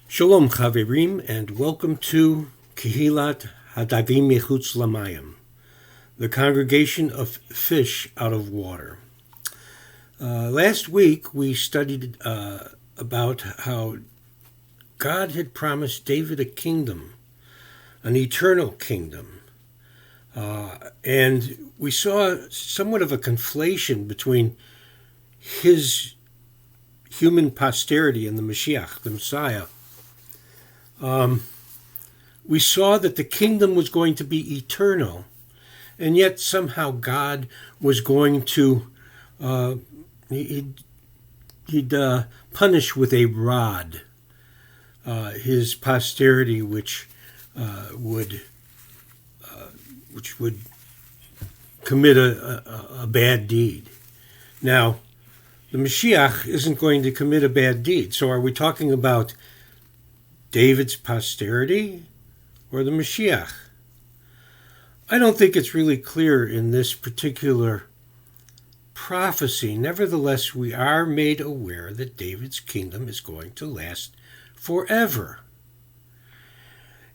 Shalom Chaverim, and welcome to Kehilat Hadavim Mechutz Lamayim, the congregation of fish out of water. Last week we studied about how God had promised David a kingdom, an eternal kingdom, and we saw somewhat of a conflation between his human posterity and the Mashiach, the Messiah. We saw that the kingdom was going to be eternal, and yet somehow God was going to he'd punish with a rod his posterity, which would commit a bad deed. Now, the Mashiach isn't going to commit a bad deed. So are we talking about David's posterity or the Mashiach? I don't think it's really clear in this particular prophecy. Nevertheless, we are made aware that David's kingdom is going to last forever.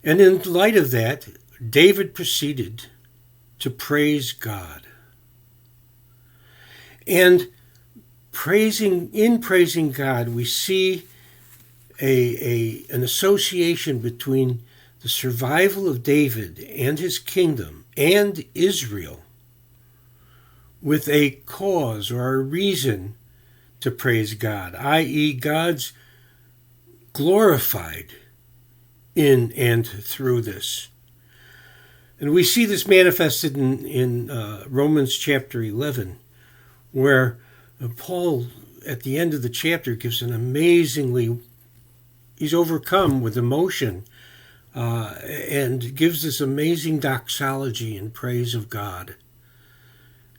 And in light of that, David proceeded to praise God. And in praising God, we see an association between the survival of David and his kingdom and Israel with a cause or a reason to praise God, i.e. God's glorified in and through this. And we see this manifested in Romans chapter 11, where Paul, at the end of the chapter, gives he's overcome with emotion and gives this amazing doxology in praise of God.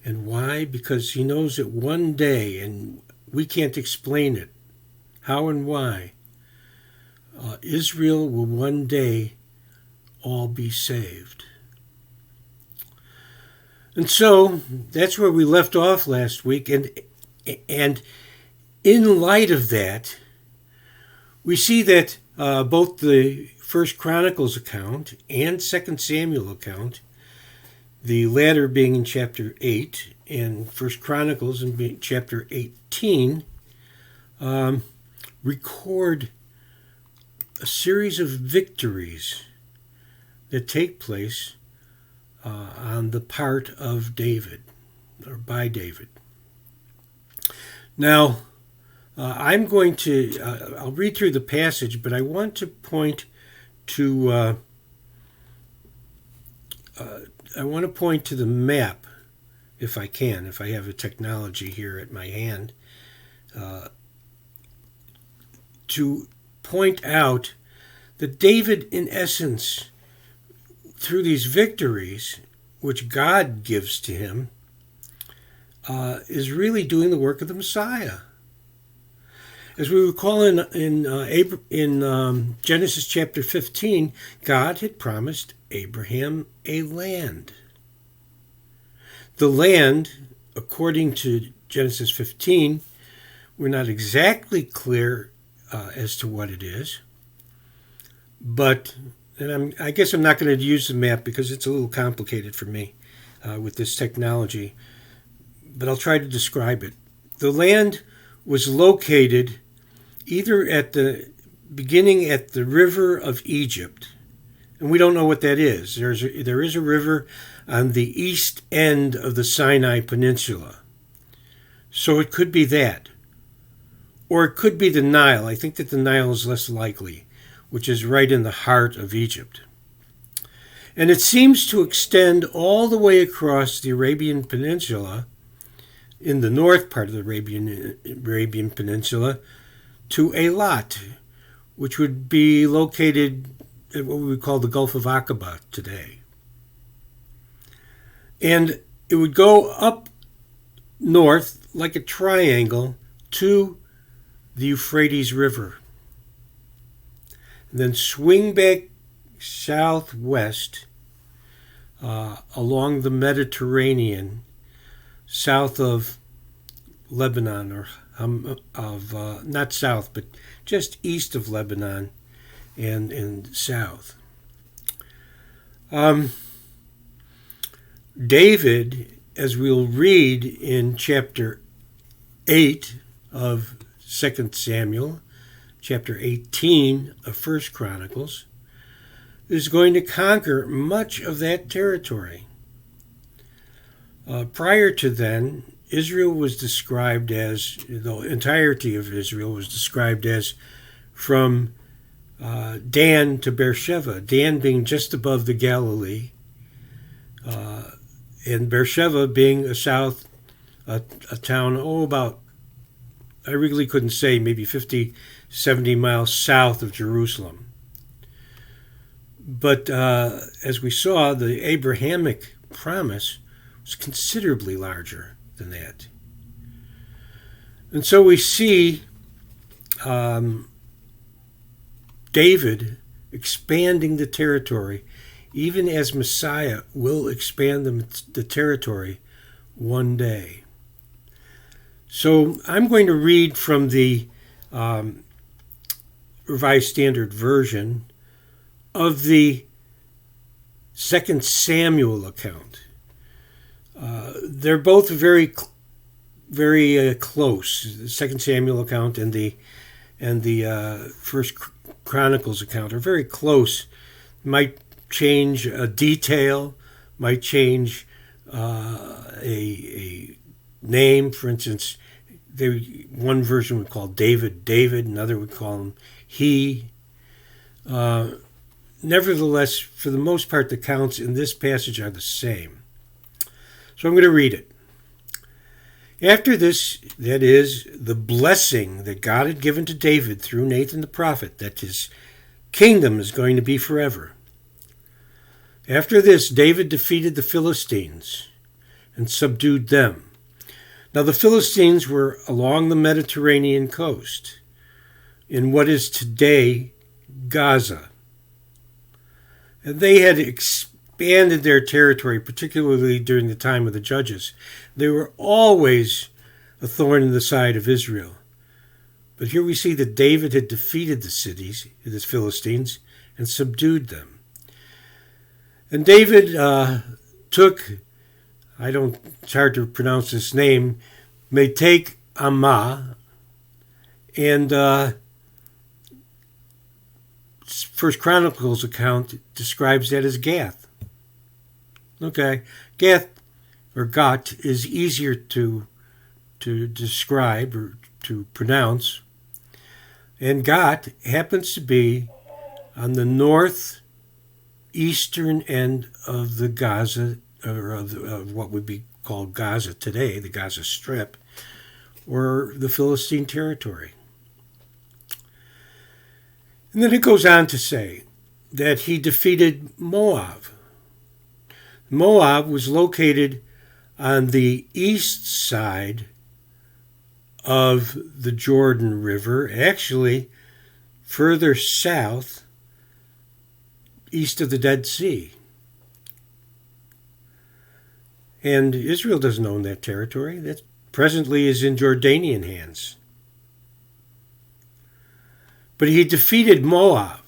And why? Because he knows that one day, and we can't explain it, how and why, Israel will one day all be saved. And so that's where we left off last week. And in light of that, we see that both the First Chronicles account and Second Samuel account, the latter being in chapter 8 and First Chronicles in chapter 18, record a series of victories that take place on the part of David, or by David. Now, I'm going to, I'll read through the passage, but I want to point to, the map, if I can, if I have a technology here at my hand, to point out that David, in essence, through these victories, which God gives to him, is really doing the work of the Messiah. As we recall in Genesis chapter 15, God had promised Abraham a land. The land, according to Genesis 15, we're not exactly clear as to what it is, but I guess I'm not going to use the map because it's a little complicated for me with this technology, but I'll try to describe it. The land was located either at the beginning at the river of Egypt, and we don't know what that is. There is a river on the east end of the Sinai Peninsula, so it could be that, or it could be the Nile. I think that the Nile is less likely, which is right in the heart of Egypt. And it seems to extend all the way across the Arabian Peninsula, in the north part of the Arabian Peninsula, to Eilat, which would be located at what we would call the Gulf of Aqaba today. And it would go up north like a triangle to the Euphrates River, and then swing back southwest along the Mediterranean, south of Lebanon, or not south, but just east of Lebanon, and south. David, as we'll read in chapter 8 of 2 Samuel, chapter 18 of 1 Chronicles, is going to conquer much of that territory. Prior to then, Israel was described as, the entirety of Israel was described as from Dan to Beersheba, Dan being just above the Galilee, and Beersheba being a town, about, I really couldn't say, maybe 50, 70 miles south of Jerusalem. But as we saw, the Abrahamic promise was considerably larger than that. And so we see David expanding the territory, even as Messiah will expand the territory one day. So I'm going to read from the Revised Standard Version of the 2 Samuel account. They're both very close. The 2 Samuel account and the 1 Chronicles account are very close. Might change a detail, might change a name. For instance, one version would call David, another would call him he. Nevertheless, for the most part, the counts in this passage are the same. So I'm going to read it. After this, that is, the blessing that God had given to David through Nathan the prophet, that his kingdom is going to be forever. After this, David defeated the Philistines and subdued them. Now the Philistines were along the Mediterranean coast, in what is today Gaza. And they had expanded their territory, particularly during the time of the Judges. They were always a thorn in the side of Israel. But here we see that David had defeated the cities, the Philistines, and subdued them. And David took, it's hard to pronounce this name, may take Ammah, and First Chronicles account describes that as Gath. Okay, Gath or Got is easier to describe or to pronounce, and Got happens to be on the northeastern end of the Gaza, or of what would be called Gaza today, the Gaza Strip, or the Philistine territory. And then it goes on to say that he defeated Moab. Moab was located on the east side of the Jordan River, actually further south, east of the Dead Sea. And Israel doesn't own that territory. That presently is in Jordanian hands. But he defeated Moab.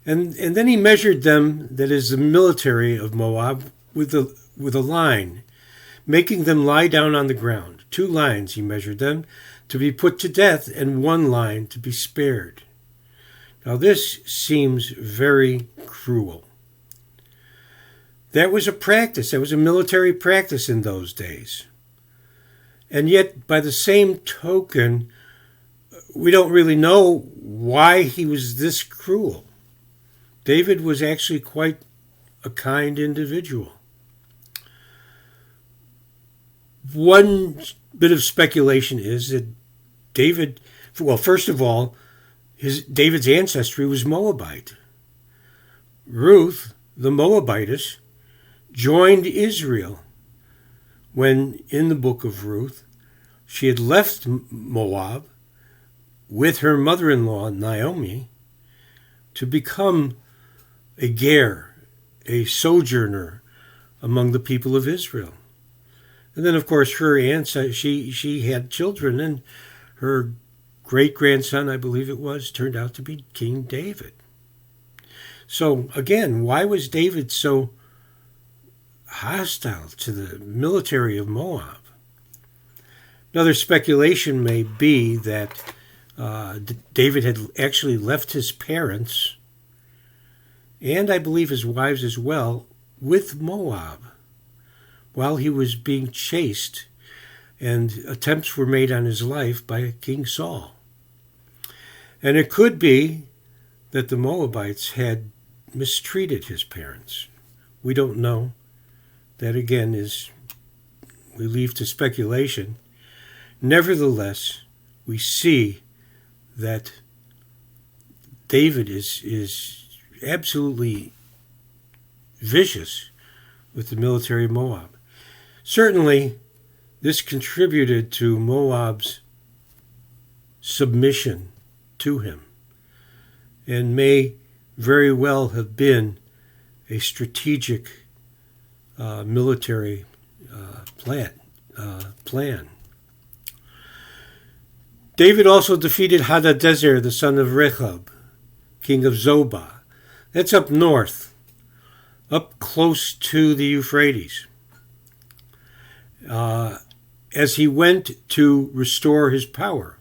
And then he measured them, that is the military of Moab, with a line, making them lie down on the ground. 2 lines he measured them to be put to death, and 1 line to be spared. Now this seems very cruel. That was a practice. That was a military practice in those days. And yet, by the same token, we don't really know why he was this cruel. David was actually quite a kind individual. One bit of speculation is that David, well, first of all, David's ancestry was Moabite. Ruth, the Moabitess, joined Israel when, in the book of Ruth, she had left Moab with her mother-in-law, Naomi, to become a ger, a sojourner among the people of Israel. And then, of course, her ancestry, she had children, and her great-grandson, I believe it was, turned out to be King David. So again, why was David so hostile to the military of Moab? Another speculation may be that David had actually left his parents, and I believe his wives as well, with Moab while he was being chased, and attempts were made on his life by King Saul. And it could be that the Moabites had mistreated his parents. We don't know. That again we leave to speculation. Nevertheless, we see that David is absolutely vicious with the military of Moab. Certainly, this contributed to Moab's submission to him, and may very well have been a strategic military plan. David also defeated Hadadezer, the son of Rechab, king of Zobah. That's up north, up close to the Euphrates, as he went to restore his power.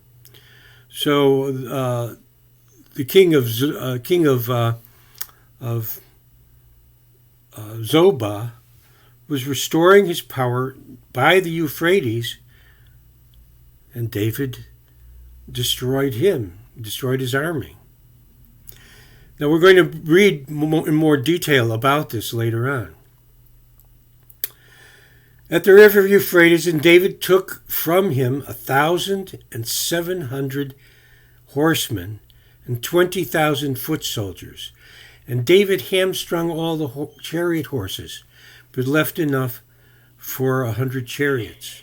So the king of Zobah was restoring his power by the Euphrates, and David destroyed his army. Now we're going to read in more detail about this later on. At the river Euphrates, and David took from him 1,700 horsemen and 20,000 foot soldiers. And David hamstrung all the chariot horses, but left enough for 100 chariots.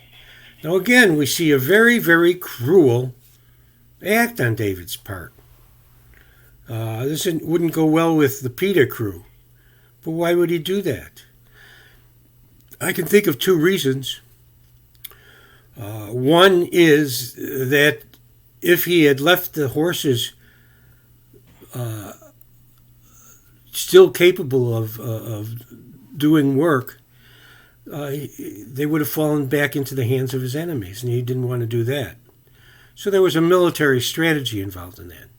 Now again, we see a very, very cruel act on David's part. This wouldn't go well with the PETA crew. But why would he do that? I can think of two reasons. One is that if he had left the horses still capable of doing work, they would have fallen back into the hands of his enemies, and he didn't want to do that. So there was a military strategy involved in that.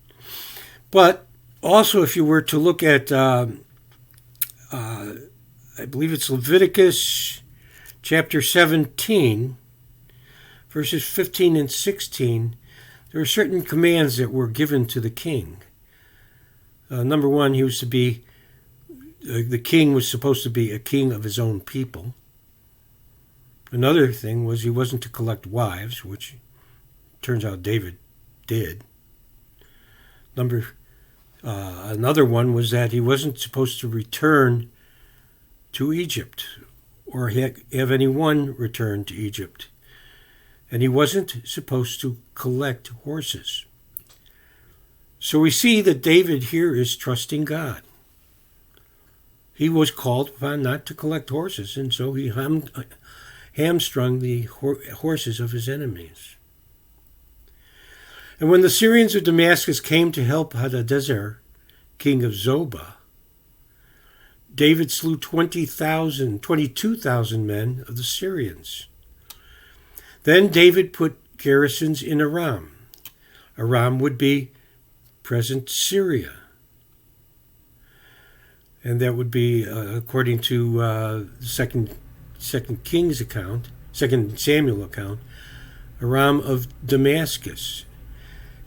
But also, if you were to look at, I believe it's Leviticus chapter 17, verses 15 and 16, there are certain commands that were given to the king. Number one, the king was supposed to be a king of his own people. Another thing was he wasn't to collect wives, which turns out David did. Another one was that he wasn't supposed to return to Egypt or have anyone return to Egypt. And he wasn't supposed to collect horses. So we see that David here is trusting God. He was called upon not to collect horses, and so he hamstrung the horses of his enemies. And when the Syrians of Damascus came to help Hadadezer, king of Zobah, David slew 22,000 men of the Syrians. Then David put garrisons in Aram. Aram would be present Syria. And that would be, according to the second Kings account, 2 Samuel account, Aram of Damascus.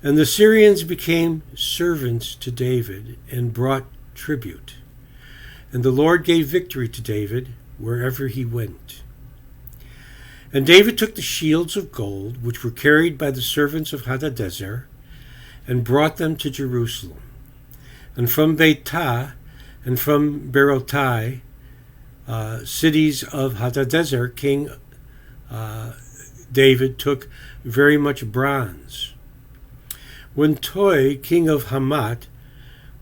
And the Syrians became servants to David and brought tribute. And the Lord gave victory to David wherever he went. And David took the shields of gold, which were carried by the servants of Hadadezer, and brought them to Jerusalem. And from Betah and from Berotai, cities of Hadadezer, King David took very much bronze. When Toi, king of Hamath,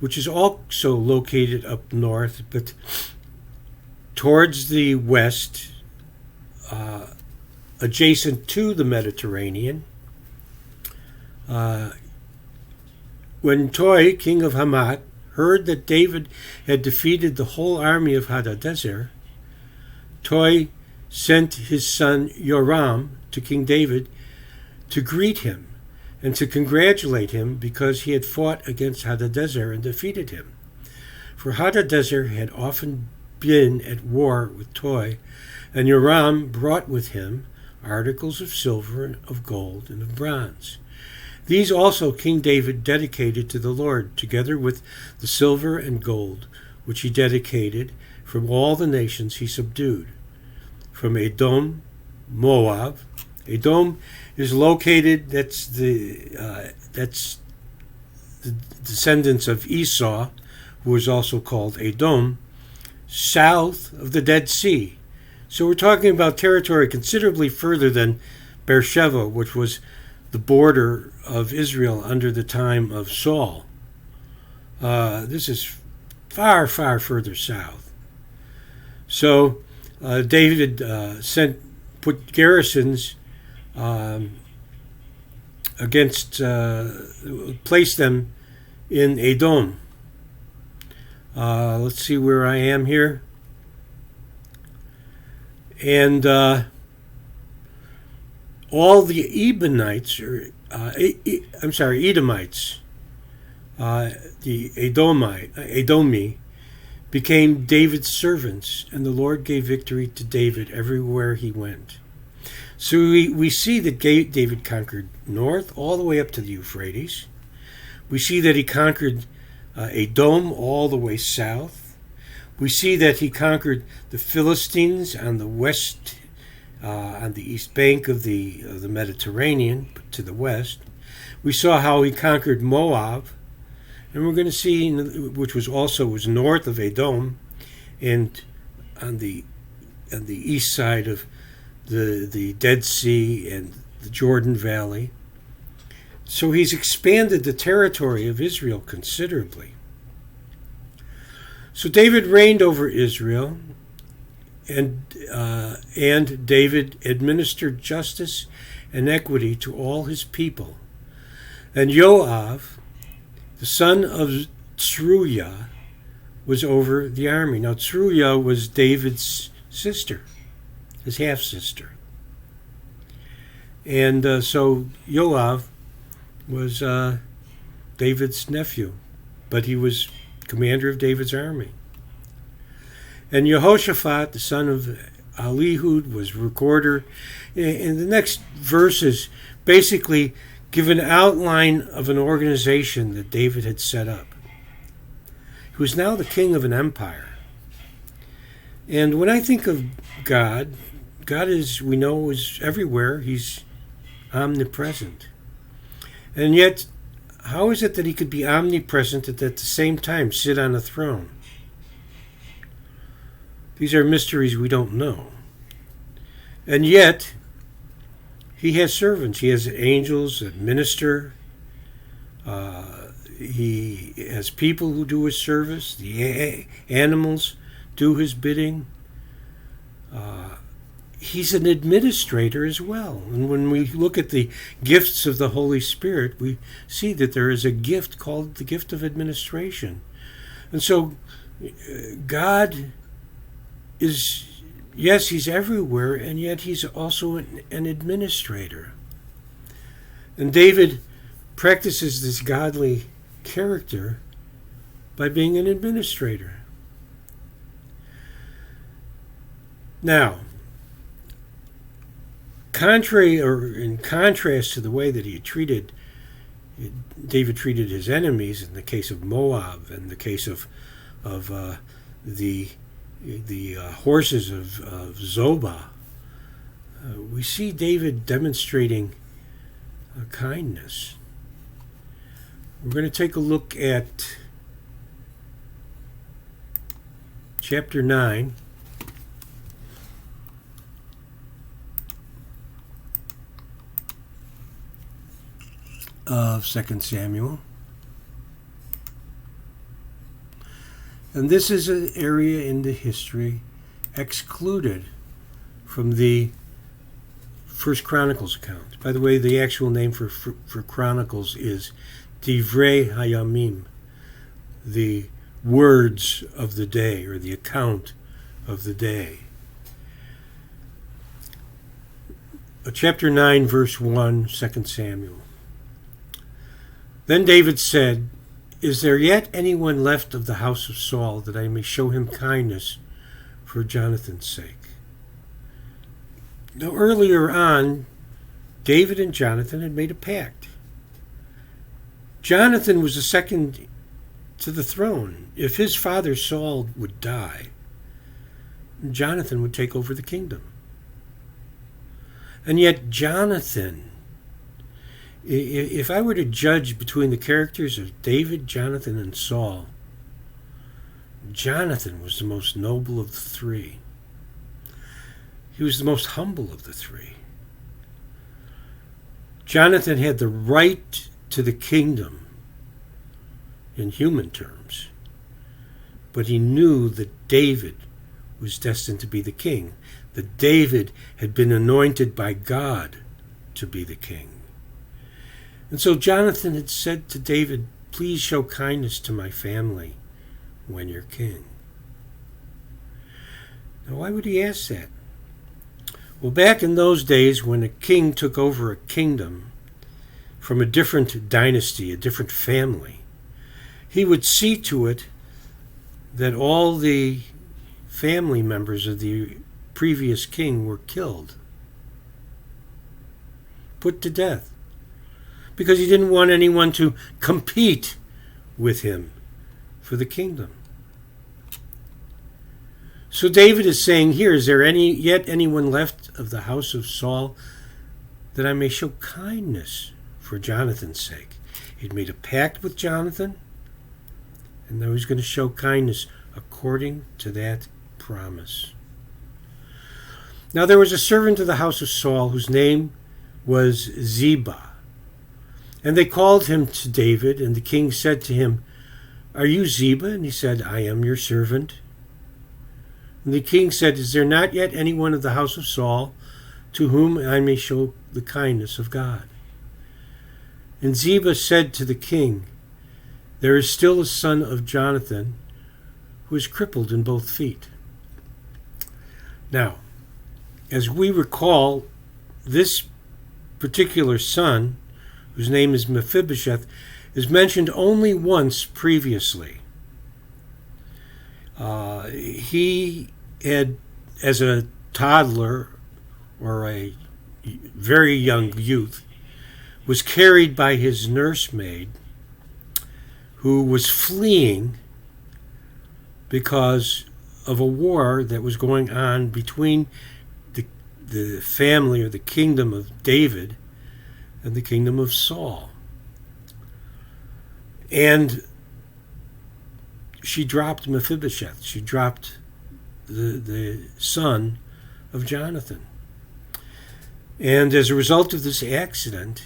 which is also located up north, but towards the west, adjacent to the Mediterranean, Uh, when Toi, king of Hamath, heard that David had defeated the whole army of Hadadezer, Toi sent his son Joram to King David to greet him and to congratulate him because he had fought against Hadadezer and defeated him. For Hadadezer had often been at war with Toi, and Joram brought with him articles of silver and of gold and of bronze. These also King David dedicated to the Lord, together with the silver and gold, which he dedicated from all the nations he subdued, from Edom, Moab. Edom is located, that's the descendants of Esau, who was also called Edom, south of the Dead Sea. So we're talking about territory considerably further than Beersheba, which was the border of Israel under the time of Saul. This is far, far further south. So David put garrisons placed them in Edom. Let's see where I am here. And all the Edomites, the Edomi, became David's servants, and the Lord gave victory to David everywhere he went. So we see that David conquered north all the way up to the Euphrates. We see that he conquered Edom all the way south. We see that he conquered the Philistines on the west, on the east bank of the Mediterranean to the west. We saw how he conquered Moab, and we're going to see, which was north of Edom, and on the east side of the Dead Sea and the Jordan Valley. So he's expanded the territory of Israel considerably. So David reigned over Israel, and David administered justice and equity to all his people. And Joab, the son of Zeruiah, was over the army. Now Zeruiah was David's sister, his half-sister. And so Joab was David's nephew, but he was commander of David's army. And Jehoshaphat, the son of Ahihud, was recorder. And the next verses basically give an outline of an organization that David had set up. He was now the king of an empire. And when I think of God, God is, we know, is everywhere. He's omnipresent. And yet, how is it that he could be omnipresent and at the same time sit on a throne? These are mysteries we don't know. And yet, he has servants. He has angels that minister. He has people who do his service. The animals do his bidding. He's an administrator as well. And when we look at the gifts of the Holy Spirit, we see that there is a gift called the gift of administration. And so God is, yes, he's everywhere, and yet he's also an administrator. And David practices this godly character by being an administrator. Now, in contrast to the way that David treated his enemies in the case of Moab and the case of the horses of Zobah, we see David demonstrating kindness. We're going to take a look at chapter 9. Of 2 Samuel. And this is an area in the history excluded from the First Chronicles account. By the way, the actual name for Chronicles is Divrei Hayamim, the words of the day, or the account of the day. Chapter 9, verse 1, 2 Samuel. Then David said, "Is there yet anyone left of the house of Saul, that I may show him kindness for Jonathan's sake?" Now, earlier on, David and Jonathan had made a pact. Jonathan was the second to the throne. If his father Saul would die, Jonathan would take over the kingdom. And yet Jonathan, if I were to judge between the characters of David, Jonathan, and Saul, Jonathan was the most noble of the three. He was the most humble of the three. Jonathan had the right to the kingdom in human terms, but he knew that David was destined to be the king, that David had been anointed by God to be the king. And so Jonathan had said to David, "Please show kindness to my family when you're king." Now, why would he ask that? Well, back in those days, when a king took over a kingdom from a different dynasty, a different family, he would see to it that all the family members of the previous king were killed, put to death, because he didn't want anyone to compete with him for the kingdom. So David is saying here, "Is there yet anyone left of the house of Saul, that I may show kindness for Jonathan's sake?" He'd made a pact with Jonathan, and now he's going to show kindness according to that promise. Now there was a servant of the house of Saul whose name was Ziba. And they called him to David, and the king said to him, "Are you Ziba?" And he said, "I am your servant." And the king said, "Is there not yet anyone of the house of Saul to whom I may show the kindness of God?" And Ziba said to the king, "There is still a son of Jonathan who is crippled in both feet." Now, as we recall, this particular son, whose name is Mephibosheth, is mentioned only once previously. He had, as a toddler or a very young youth, was carried by his nursemaid, who was fleeing because of a war that was going on between the family or the kingdom of David and the kingdom of Saul. And she dropped Mephibosheth. She dropped the son of Jonathan. And as a result of this accident,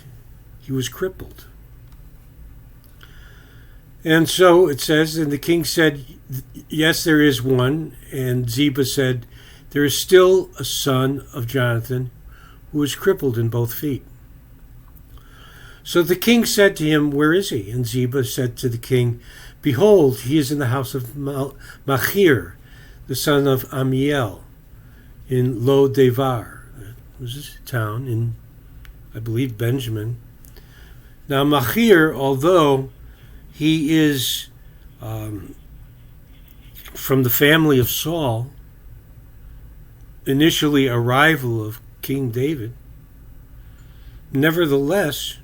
he was crippled. And so it says, and the king said, "Yes, there is one." And Ziba said, "There is still a son of Jonathan who is crippled in both feet." So the king said to him, "Where is he?" And Ziba said to the king, "Behold, he is in the house of Machir, the son of Amiel, in Lo Devar." It was a town in, I believe, Benjamin. Now Machir, although he is from the family of Saul, initially a rival of King David, nevertheless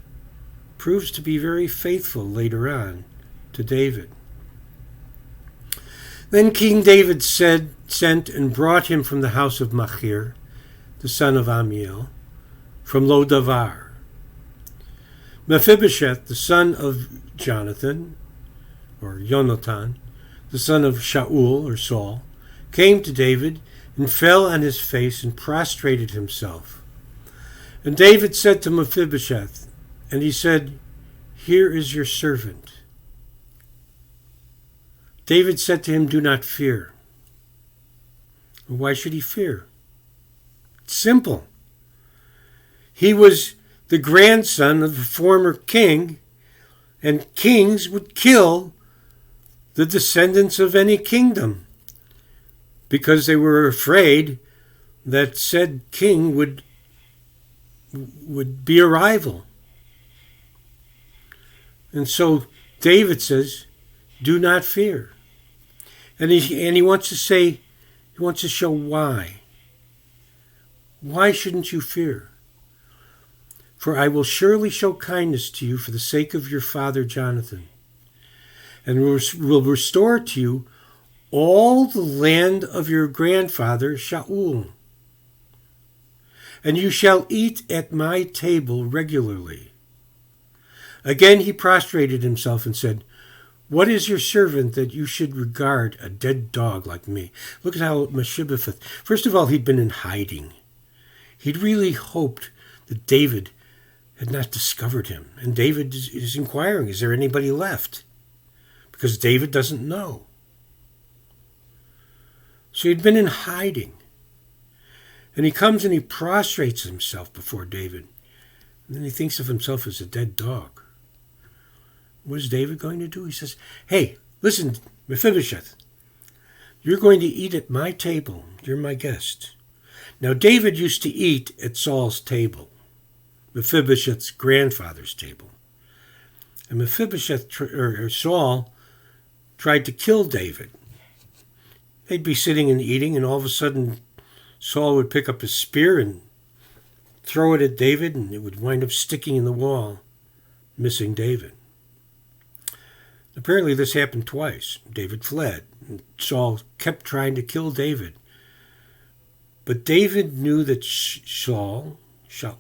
proves to be very faithful later on to David. Then King David sent and brought him from the house of Machir, the son of Amiel, from Lo Devar. Mephibosheth, the son of Jonathan, or Jonathan, the son of Shaul, or Saul, came to David and fell on his face and prostrated himself. And David said to Mephibosheth, and he said, "Here is your servant." David said to him, "Do not fear." Why should he fear? It's simple. He was the grandson of a former king, and kings would kill the descendants of any kingdom because they were afraid that said king would be a rival. And so David says, do not fear. And he wants to say, he wants to show why. Why shouldn't you fear? For I will surely show kindness to you for the sake of your father Jonathan, and will restore to you all the land of your grandfather Shaul. And you shall eat at my table regularly. Again he prostrated himself and said, what is your servant that you should regard a dead dog like me? Look at how Mephibosheth, first of all, he'd been in hiding. He'd really hoped that David had not discovered him. And David is inquiring, is there anybody left? Because David doesn't know. So he'd been in hiding. And he comes and he prostrates himself before David. And then he thinks of himself as a dead dog. What is David going to do? He says, hey, listen, Mephibosheth, you're going to eat at my table. You're my guest. Now, David used to eat at Saul's table, Mephibosheth's grandfather's table. And Saul tried to kill David. They'd be sitting and eating, and all of a sudden Saul would pick up his spear and throw it at David, and it would wind up sticking in the wall, missing David. Apparently this happened twice. David fled, and Saul kept trying to kill David. But David knew that Shaul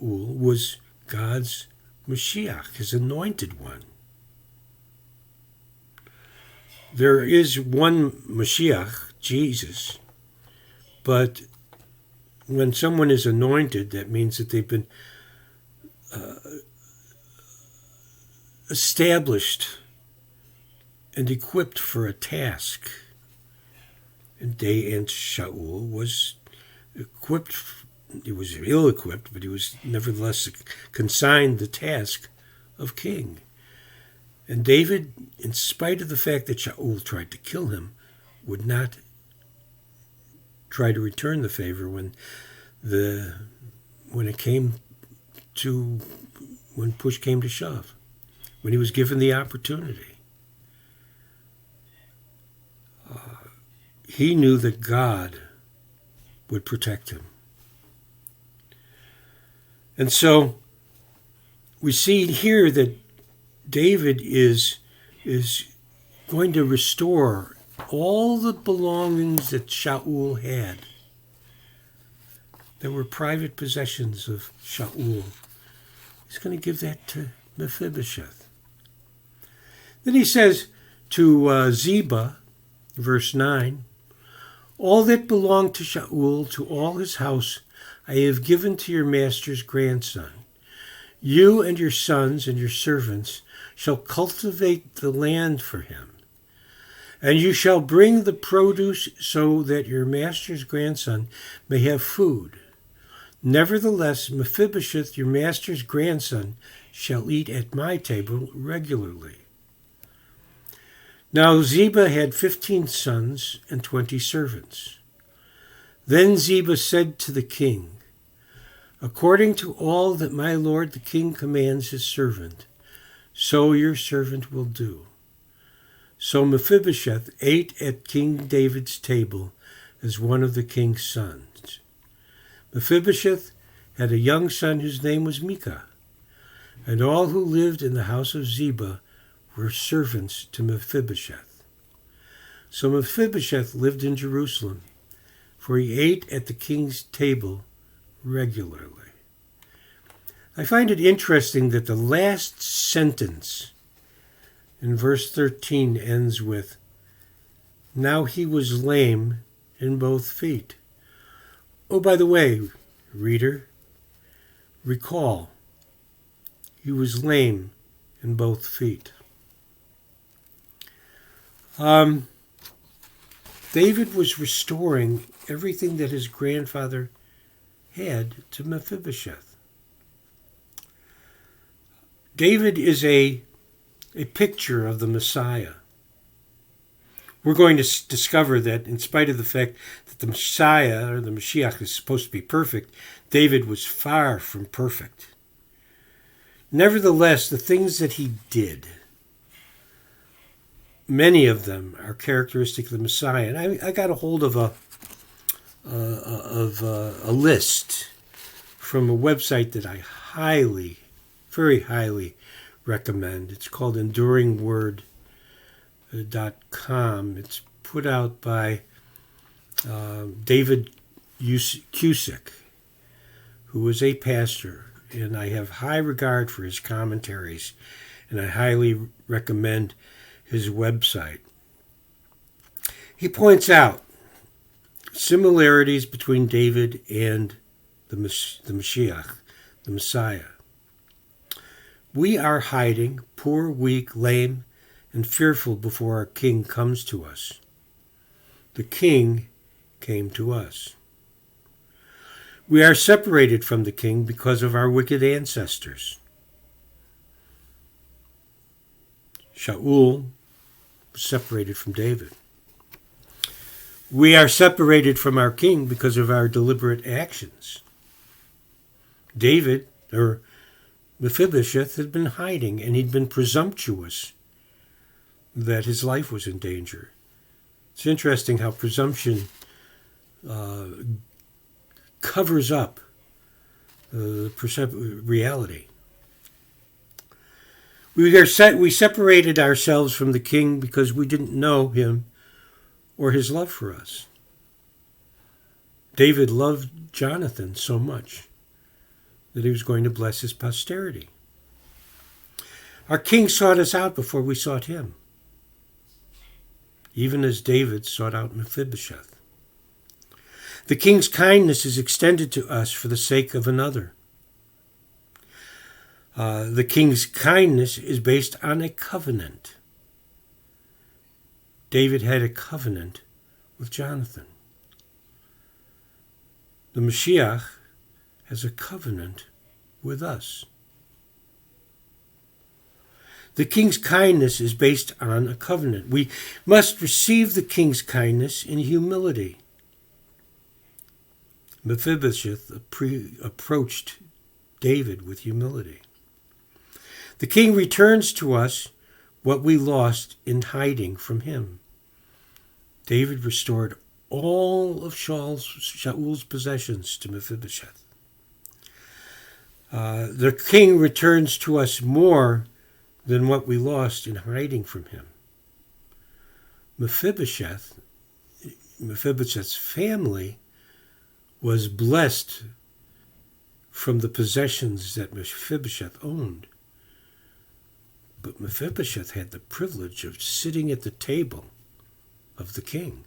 was God's Mashiach, his anointed one. There is one Mashiach, Jesus, but when someone is anointed, that means that they've been established and equipped for a task. And Shaul was equipped. He was ill-equipped, but he was nevertheless consigned the task of king. And David, in spite of the fact that Shaul tried to kill him, would not try to return the favor when push came to shove, when he was given the opportunity. He knew that God would protect him. And so we see here that David is going to restore all the belongings that Shaul had, that were private possessions of Shaul. He's going to give that to Mephibosheth. Then he says to Ziba, verse 9, all that belonged to Shaul, to all his house, I have given to your master's grandson. You and your sons and your servants shall cultivate the land for him. And you shall bring the produce so that your master's grandson may have food. Nevertheless, Mephibosheth, your master's grandson, shall eat at my table regularly. Now Ziba had 15 sons and 20 servants. Then Ziba said to the king, according to all that my lord the king commands his servant, so your servant will do. So Mephibosheth ate at King David's table as one of the king's sons. Mephibosheth had a young son whose name was Micah, and all who lived in the house of Ziba were servants to Mephibosheth. So Mephibosheth lived in Jerusalem, for he ate at the king's table regularly. I find it interesting that the last sentence in verse 13 ends with, now he was lame in both feet. Oh, by the way, reader, recall, he was lame in both feet. David was restoring everything that his grandfather had to Mephibosheth. David is a picture of the Messiah. We're going to discover that in spite of the fact that the Messiah, or the Mashiach, is supposed to be perfect, David was far from perfect. Nevertheless, the things that he did, many of them are characteristic of the Messiah. And I got a hold of a list from a website that I very highly recommend. It's called enduringword.com. It's put out by David Cusick, who is a pastor, and I have high regard for his commentaries, and I highly recommend his website. He points out similarities between David and the Mashiach, the Messiah. We are hiding, poor, weak, lame, and fearful before our King comes to us. The King came to us. We are separated from the King because of our wicked ancestors. Shaul was separated from David. We are separated from our King because of our deliberate actions. David, or Mephibosheth, had been hiding, and he'd been presumptuous that his life was in danger. It's interesting how presumption covers up reality. We separated ourselves from the King because we didn't know him or his love for us. David loved Jonathan so much that he was going to bless his posterity. Our King sought us out before we sought him, even as David sought out Mephibosheth. The King's kindness is extended to us for the sake of another. The King's kindness is based on a covenant. David had a covenant with Jonathan. The Mashiach has a covenant with us. The King's kindness is based on a covenant. We must receive the King's kindness in humility. Mephibosheth approached David with humility. The King returns to us what we lost in hiding from him. David restored all of Shaul's possessions to Mephibosheth. The King returns to us more than what we lost in hiding from him. Mephibosheth's family was blessed from the possessions that Mephibosheth owned. But Mephibosheth had the privilege of sitting at the table of the King.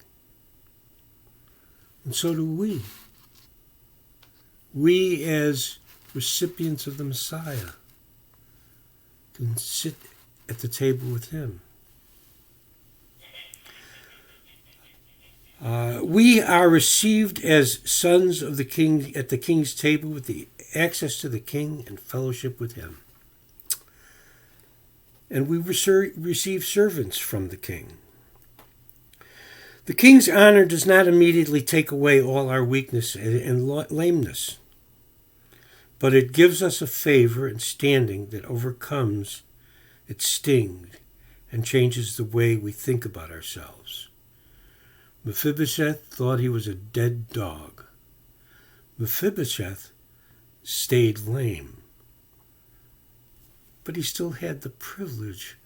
And so do we. We, as recipients of the Messiah, can sit at the table with him. We are received as sons of the King at the King's table with the access to the King and fellowship with him. And we receive servants from the King. The King's honor does not immediately take away all our weakness and lameness, but it gives us a favor and standing that overcomes its sting and changes the way we think about ourselves. Mephibosheth thought he was a dead dog. Mephibosheth stayed lame, but he still had the privilege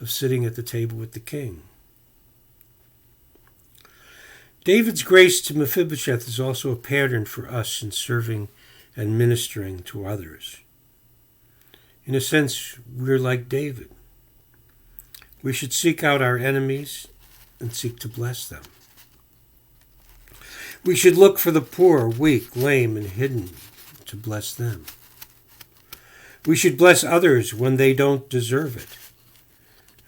of sitting at the table with the King. David's grace to Mephibosheth is also a pattern for us in serving and ministering to others. In a sense, we're like David. We should seek out our enemies and seek to bless them. We should look for the poor, weak, lame, and hidden to bless them. We should bless others when they don't deserve it,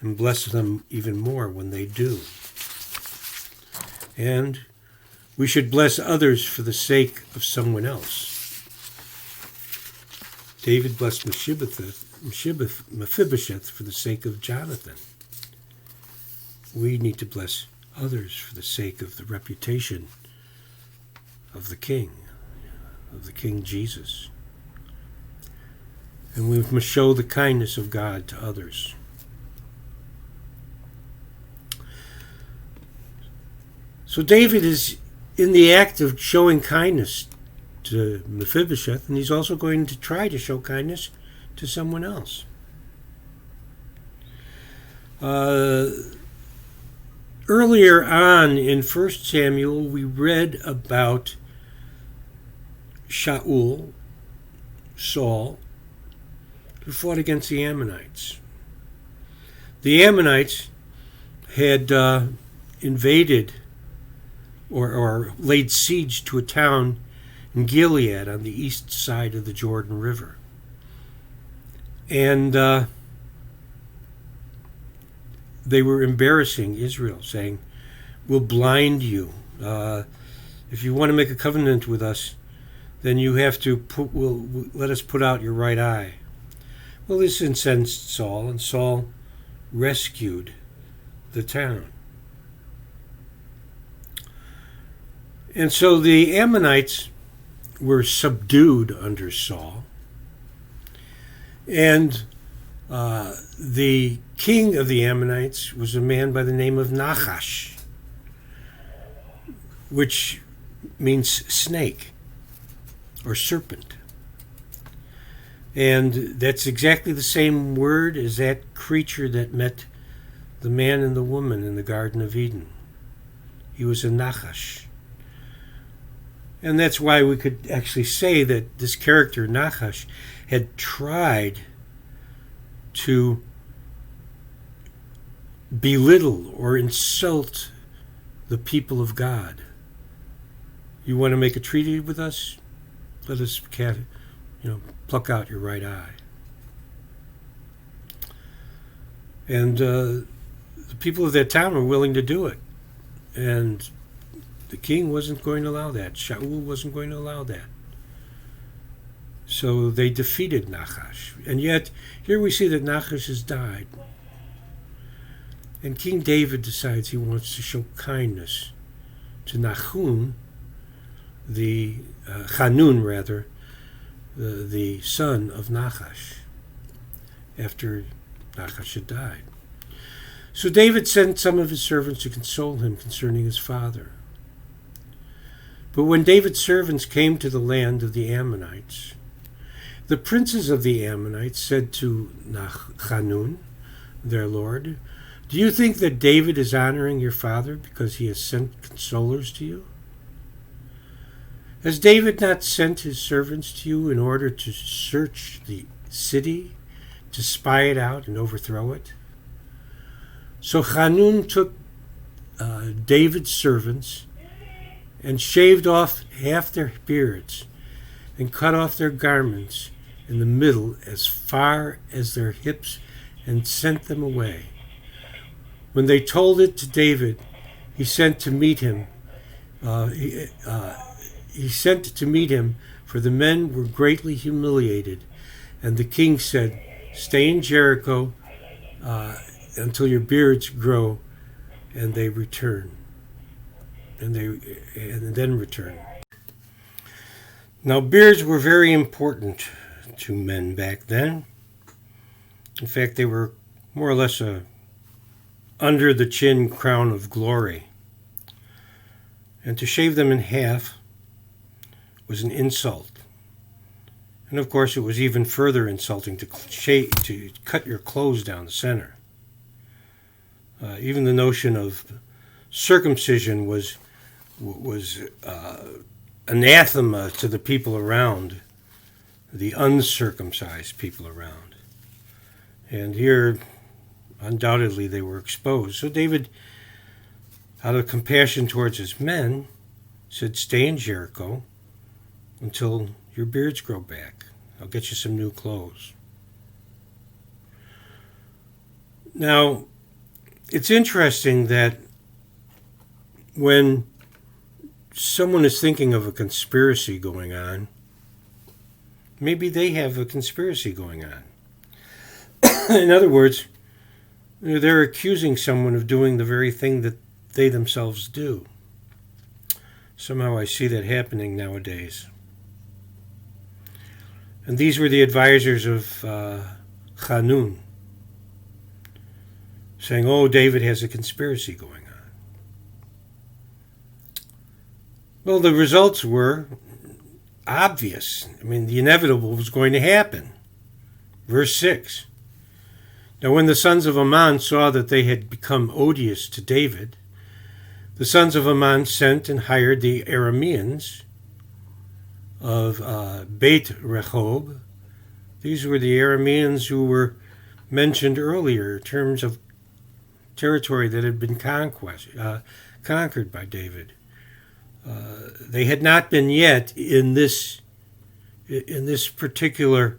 and bless them even more when they do. And we should bless others for the sake of someone else. David blessed Mephibosheth Mephibosheth for the sake of Jonathan. We need to bless others for the sake of the reputation of the King Jesus. And we must show the kindness of God to others. So David is in the act of showing kindness to Mephibosheth, and he's also going to try to show kindness to someone else. Earlier on in 1 Samuel, we read about Saul, who fought against the Ammonites. The Ammonites had invaded or laid siege to a town in Gilead on the east side of the Jordan River. And they were embarrassing Israel, saying, "We'll blind you. If you want to make a covenant with us, then you have to let us put out your right eye." Well, this incensed Saul, and Saul rescued the town. And so the Ammonites were subdued under Saul. And the king of the Ammonites was a man by the name of Nachash, which means snake or serpent. And that's exactly the same word as that creature that met the man and the woman in the Garden of Eden. He was a Nachash. And that's why we could actually say that this character, Nachash, had tried to belittle or insult the people of God. You want to make a treaty with us? Let us, pluck out your right eye. And the people of that town were willing to do it. And the king wasn't going to allow that. Shaul wasn't going to allow that. So they defeated Nachash. And yet, here we see that Nachash has died. And King David decides he wants to show kindness to Hanun, the son of Nachash, after Nachash had died. So David sent some of his servants to console him concerning his father. But when David's servants came to the land of the Ammonites, the princes of the Ammonites said to Hanun, their lord, "Do you think that David is honoring your father because he has sent consolers to you? Has David not sent his servants to you in order to search the city, to spy it out and overthrow it?" So Hanun took David's servants and shaved off half their beards and cut off their garments in the middle as far as their hips and sent them away. When they told it to David, he sent to meet him. He sent to meet him, for the men were greatly humiliated. And the king said, "Stay in Jericho until your beards grow," and they return. And then return. Now, beards were very important to men back then. In fact, they were more or less a under-the-chin crown of glory. And to shave them in half was an insult. And of course, it was even further insulting to cut your clothes down the center. Even the notion of circumcision was anathema to the people around, the uncircumcised people around. And here, undoubtedly, they were exposed. So David, out of compassion towards his men, said, "Stay in Jericho until your beards grow back. I'll get you some new clothes." Now, it's interesting that when someone is thinking of a conspiracy going on, maybe they have a conspiracy going on. In other words, they're accusing someone of doing the very thing that they themselves do. Somehow I see that happening nowadays. And these were the advisors of Hanun, saying, oh, David has a conspiracy going on. Well, the results were obvious. I mean, the inevitable was going to happen. Verse 6. Now when the sons of Ammon saw that they had become odious to David, the sons of Ammon sent and hired the Arameans of Beit Rehob. These were the Arameans who were mentioned earlier in terms of territory that had been conquered by David. They had not been yet in this particular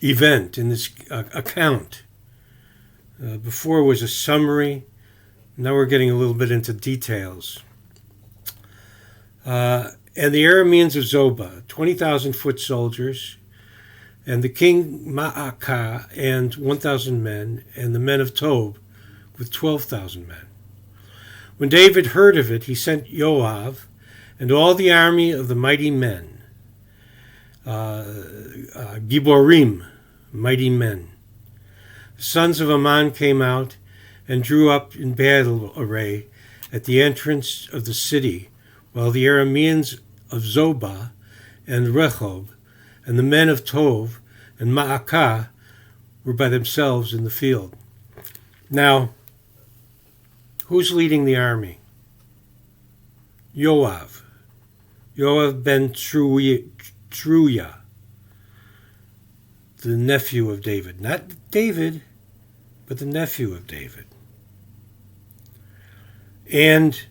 event, in this account. Before was a summary. Now we're getting a little bit into details. And the Arameans of Zobah, 20,000 foot soldiers, and the king Ma'akah and 1,000 men, and the men of Tob with 12,000 men. When David heard of it, he sent Joab and all the army of the mighty men, Giborim, mighty men. The sons of Ammon came out and drew up in battle array at the entrance of the city, while the Arameans of Zobah and Rehob and the men of Tov and Ma'akah were by themselves in the field. Now, who's leading the army? Yoav ben Truya, the nephew of David. Not David, but the nephew of David. And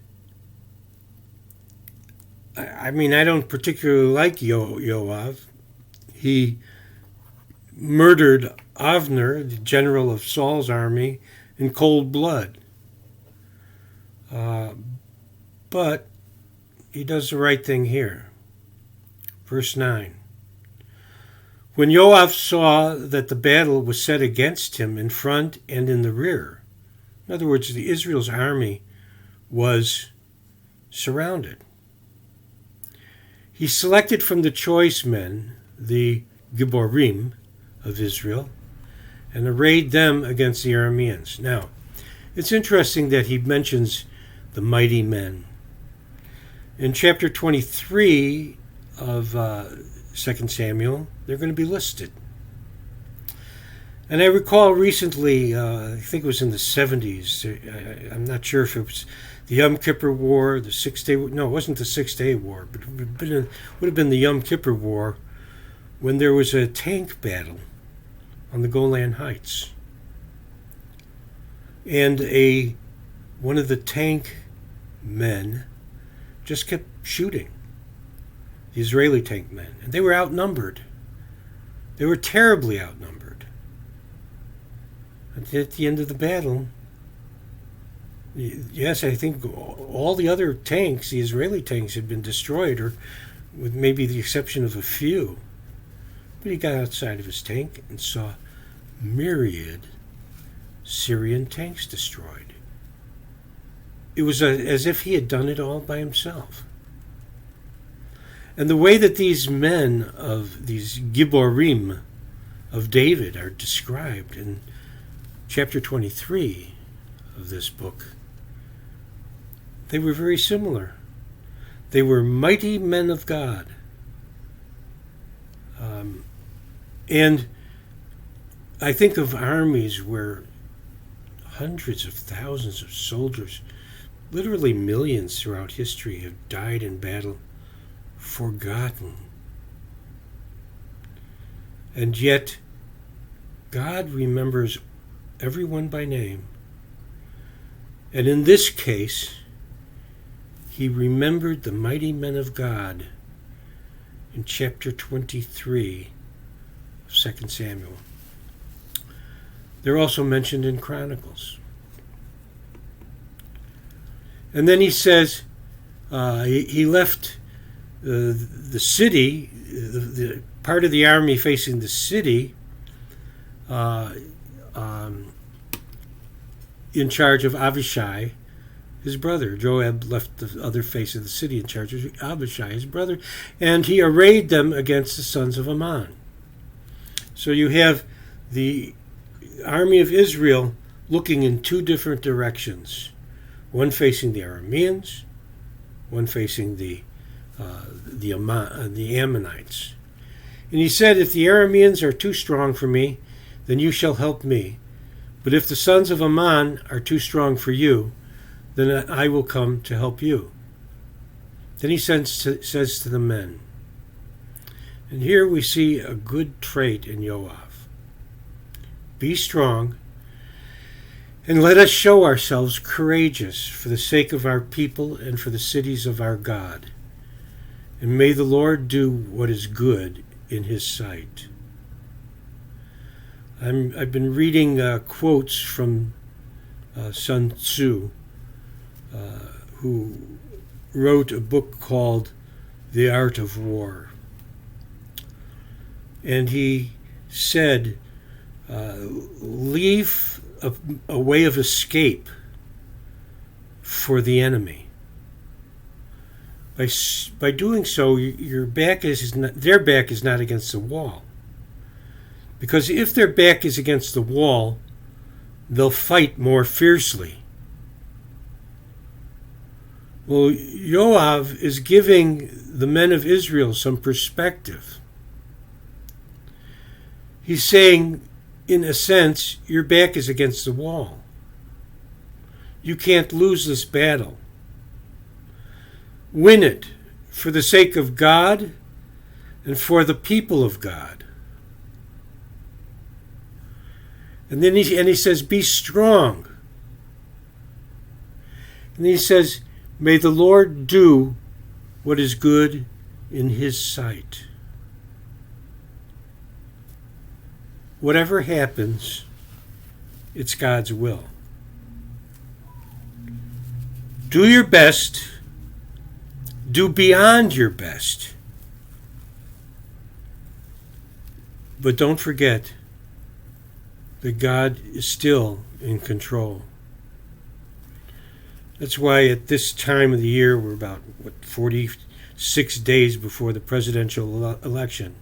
I mean, I don't particularly like Yoav. He murdered Avner, the general of Saul's army, in cold blood. But he does the right thing here. Verse 9. When Yoav saw that the battle was set against him in front and in the rear, in other words, the Israel's army was surrounded, he selected from the choice men, the Giborim of Israel, and arrayed them against the Arameans. Now, it's interesting that he mentions the mighty men. In chapter 23 of 2 Samuel, they're going to be listed. And I recall recently, I think it was in the 70s, I'm not sure if it was the Yom Kippur War, the 6 Day War. No, it wasn't the 6 Day War, but it would have been the Yom Kippur War, when there was a tank battle on the Golan Heights. And one of the tank men just kept shooting, the Israeli tank men. And they were outnumbered. They were terribly outnumbered. And at the end of the battle, yes, I think all the other tanks, the Israeli tanks, had been destroyed, or with maybe the exception of a few. But he got outside of his tank and saw myriad Syrian tanks destroyed. It was as if he had done it all by himself. And the way that these men of these Giborim of David are described in chapter 23 of this book, they were very similar. They were mighty men of God. And I think of armies where hundreds of thousands of soldiers, literally millions throughout history, have died in battle, forgotten. And yet, God remembers everyone by name. And in this case, he remembered the mighty men of God in chapter 23 of 2 Samuel. They're also mentioned in Chronicles. And then he says he left the city, the part of the army facing the city, in charge of Abishai, his brother. Joab left the other face of the city in charge of Abishai, his brother, and he arrayed them against the sons of Ammon. So you have the army of Israel looking in two different directions, one facing the Arameans, one facing the Ammonites. And he said, if the Arameans are too strong for me, then you shall help me. But if the sons of Ammon are too strong for you, then I will come to help you. Then he says to the men, and here we see a good trait in Joab. Be strong, and let us show ourselves courageous for the sake of our people and for the cities of our God. And may the Lord do what is good in his sight. I've been reading quotes from Sun Tzu, who wrote a book called The Art of War. And he said, leave a way of escape for the enemy. By doing so, their back is not against the wall. Because if their back is against the wall, they'll fight more fiercely. Well, Joab is giving the men of Israel some perspective. He's saying, in a sense, your back is against the wall. You can't lose this battle. Win it for the sake of God and for the people of God. And then he says, be strong. And then he says, may the Lord do what is good in his sight. Whatever happens, it's God's will. Do your best. Do beyond your best. But don't forget that God is still in control. That's why at this time of the year, we're about 46 days before the presidential election.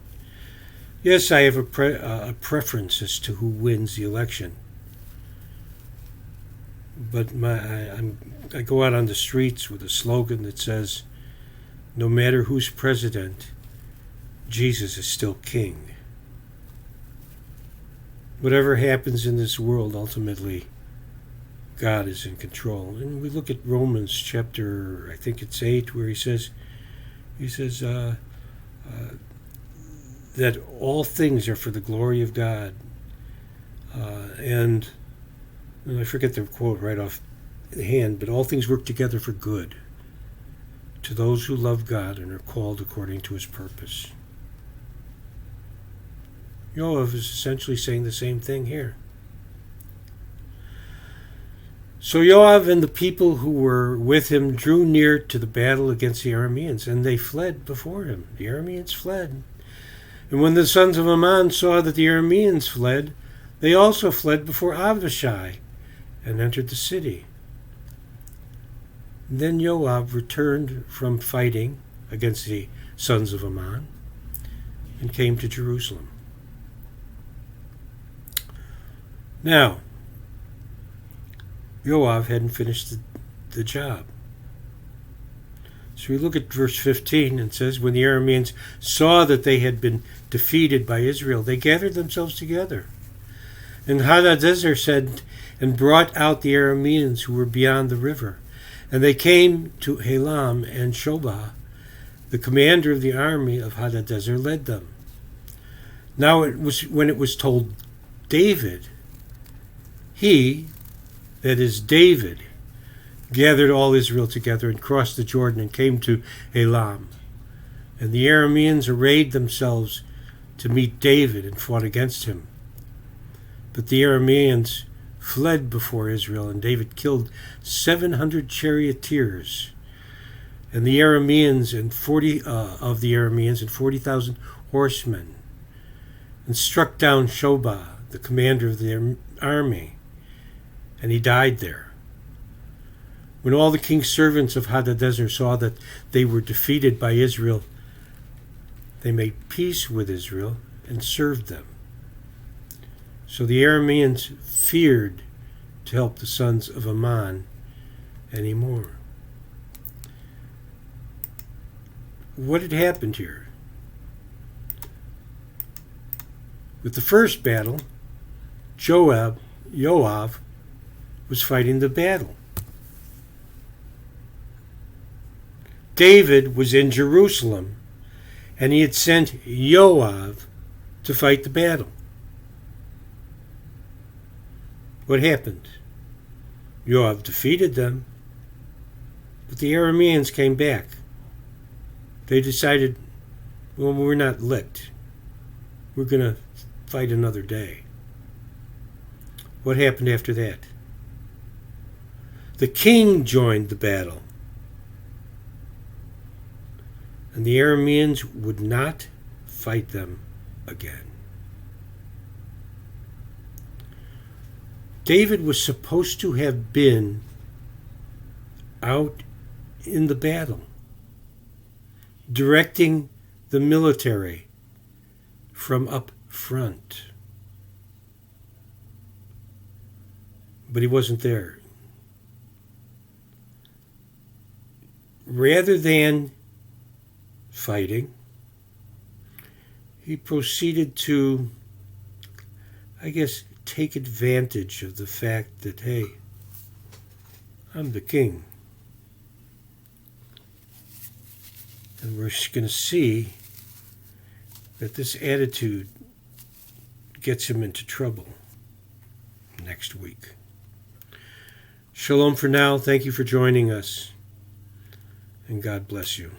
Yes, I have a preference as to who wins the election. But I go out on the streets with a slogan that says, no matter who's president, Jesus is still king. Whatever happens in this world, ultimately, God is in control. And we look at Romans chapter, I think it's 8, where he says that all things are for the glory of God. And I forget the quote right off the hand, but all things work together for good to those who love God and are called according to his purpose. Joab is essentially saying the same thing here. So Joab and the people who were with him drew near to the battle against the Arameans, and they fled before him. The Arameans fled. And when the sons of Ammon saw that the Arameans fled, they also fled before Abishai and entered the city. Then Joab returned from fighting against the sons of Ammon and came to Jerusalem. Now, Joab hadn't finished the job. So we look at verse 15 and it says, when the Arameans saw that they had been defeated by Israel, they gathered themselves together. And Hadadezer said, and brought out the Arameans who were beyond the river. And they came to Helam, and Shobah, the commander of the army of Hadadezer, led them. Now it was when it was told David, he, that is David, gathered all Israel together and crossed the Jordan and came to Helam. And the Arameans arrayed themselves to meet David and fought against him. But the Arameans fled before Israel, and David killed 700 charioteers, and the Arameans and 40,000 horsemen and struck down Shobah, the commander of their army, and he died there. When all the king's servants of Hadadezer saw that they were defeated by Israel, they made peace with Israel and served them. So the Arameans feared to help the sons of Ammon anymore. What had happened here? With the first battle, Joab was fighting the battle. David was in Jerusalem, and he had sent Joab to fight the battle. What happened? Joab defeated them, but the Arameans came back. They decided, well, we're not licked. We're going to fight another day. What happened after that? The king joined the battle, and the Arameans would not fight them again. David was supposed to have been out in the battle, directing the military from up front. But he wasn't there. Rather than fighting, he proceeded to, take advantage of the fact that, hey, I'm the king. And we're going to see that this attitude gets him into trouble next week. Shalom for now. Thank you for joining us, and God bless you.